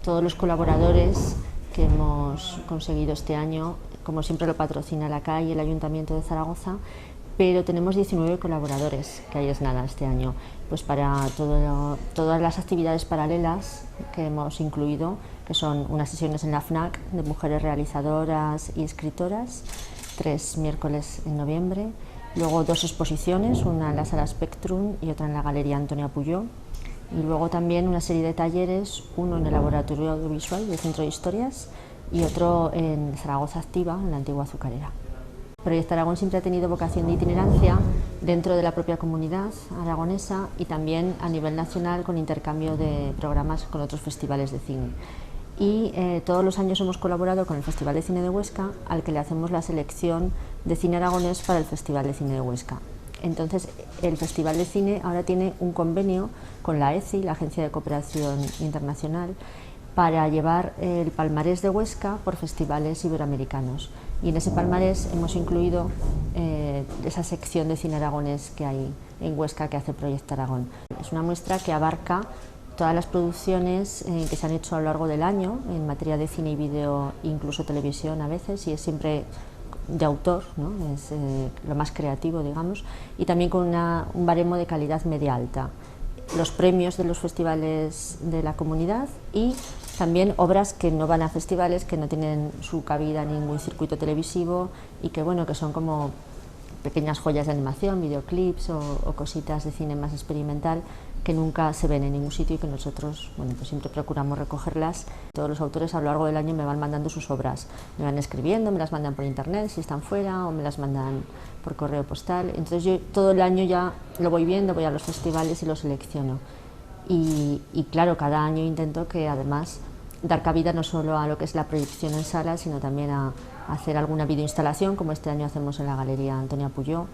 Todos los colaboradores que hemos conseguido este año, como siempre lo patrocina la CAI y el Ayuntamiento de Zaragoza, pero tenemos 19 colaboradores, que ahí es nada este año, pues para todas las actividades paralelas que hemos incluido, que son unas sesiones en la FNAC de mujeres realizadoras y escritoras, 3 miércoles en noviembre, luego 2 exposiciones, una en la Sala Spectrum y otra en la Galería Antonia Pujol, y luego también una serie de talleres, uno en el Laboratorio Audiovisual del Centro de Historias y otro en Zaragoza Activa, en la antigua azucarera. Proyecto Aragón siempre ha tenido vocación de itinerancia dentro de la propia comunidad aragonesa y también a nivel nacional con intercambio de programas con otros festivales de cine. Y todos los años hemos colaborado con el Festival de Cine de Huesca, al que le hacemos la selección de cine aragonés para el Festival de Cine de Huesca. Entonces, el Festival de Cine ahora tiene un convenio con la ECI, la Agencia de Cooperación Internacional, para llevar el palmarés de Huesca por festivales iberoamericanos. Y en ese palmarés hemos incluido esa sección de cine aragonés que hay en Huesca que hace Proyecto Aragón. Es una muestra que abarca todas las producciones que se han hecho a lo largo del año en materia de cine y vídeo, incluso televisión a veces, y es siempre de autor, ¿no? Es lo más creativo, digamos, y también con un baremo de calidad media alta. Los premios de los festivales de la comunidad y también obras que no van a festivales, que no tienen su cabida en ningún circuito televisivo y que, bueno, que son como pequeñas joyas de animación, videoclips o cositas de cine más experimental que nunca se ven en ningún sitio y que nosotros, bueno, pues siempre procuramos recogerlas. Todos los autores a lo largo del año me van mandando sus obras, me van escribiendo, me las mandan por internet si están fuera o me las mandan por correo postal. Entonces yo todo el año ya lo voy viendo, voy a los festivales y lo selecciono. Y claro, cada año intento que además dar cabida no solo a lo que es la proyección en sala, sino también a hacer alguna videoinstalación, como este año hacemos en la Galería Antonia Pujol,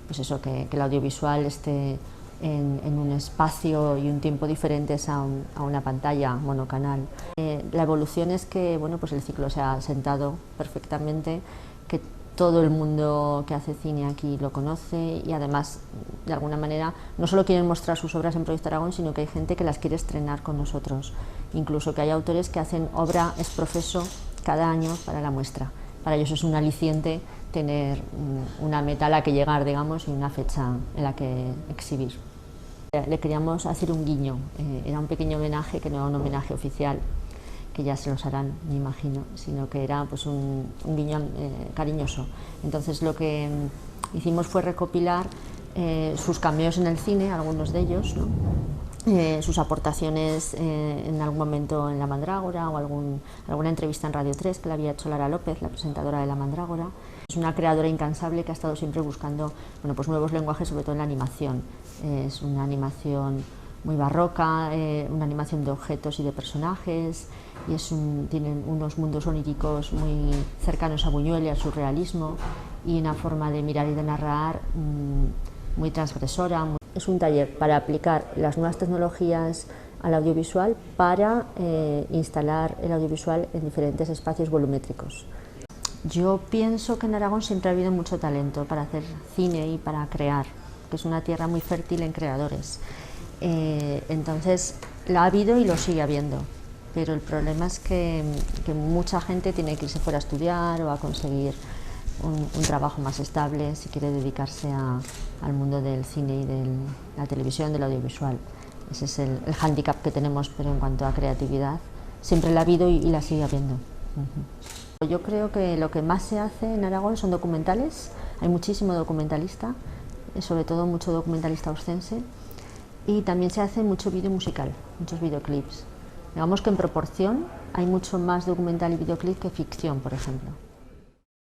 pues eso, que el audiovisual esté en un espacio y un tiempo diferentes a una pantalla monocanal. La evolución es que, bueno, pues el ciclo se ha sentado perfectamente, que todo el mundo que hace cine aquí lo conoce y además, de alguna manera, no solo quieren mostrar sus obras en Proyecto Aragón, sino que hay gente que las quiere estrenar con nosotros. Incluso que hay autores que hacen obra ex professo cada año para la muestra. Para ellos es un aliciente tener una meta a la que llegar, digamos, y una fecha en la que exhibir. Le queríamos hacer un guiño, era un pequeño homenaje, que no era un homenaje oficial, que ya se los harán, me imagino, sino que era pues un guiño cariñoso. Entonces lo que hicimos fue recopilar sus cameos en el cine, algunos de ellos, ¿no? Sus aportaciones en algún momento en La Mandrágora o alguna entrevista en Radio 3 que le había hecho Lara López, la presentadora de La Mandrágora. Es una creadora incansable que ha estado siempre buscando, bueno, pues nuevos lenguajes, sobre todo en la animación. Es una animación muy barroca, una animación de objetos y de personajes, y tienen unos mundos oníricos muy cercanos a Buñuel y al surrealismo, y una forma de mirar y de narrar muy transgresora. Es un taller para aplicar las nuevas tecnologías al audiovisual para instalar el audiovisual en diferentes espacios volumétricos. Yo pienso que en Aragón siempre ha habido mucho talento para hacer cine y para crear, que es una tierra muy fértil en creadores. Entonces, la ha habido y lo sigue habiendo, pero el problema es que mucha gente tiene que irse fuera a estudiar o a conseguir un trabajo más estable si quiere dedicarse al mundo del cine y de la televisión, del audiovisual. Ese es el hándicap que tenemos, pero en cuanto a creatividad siempre la ha habido y la sigue habiendo. Yo creo que lo que más se hace en Aragón son documentales, hay muchísimo documentalista, sobre todo mucho documentalista oscense, y también se hace mucho vídeo musical, muchos videoclips. Digamos que en proporción hay mucho más documental y videoclip que ficción, por ejemplo.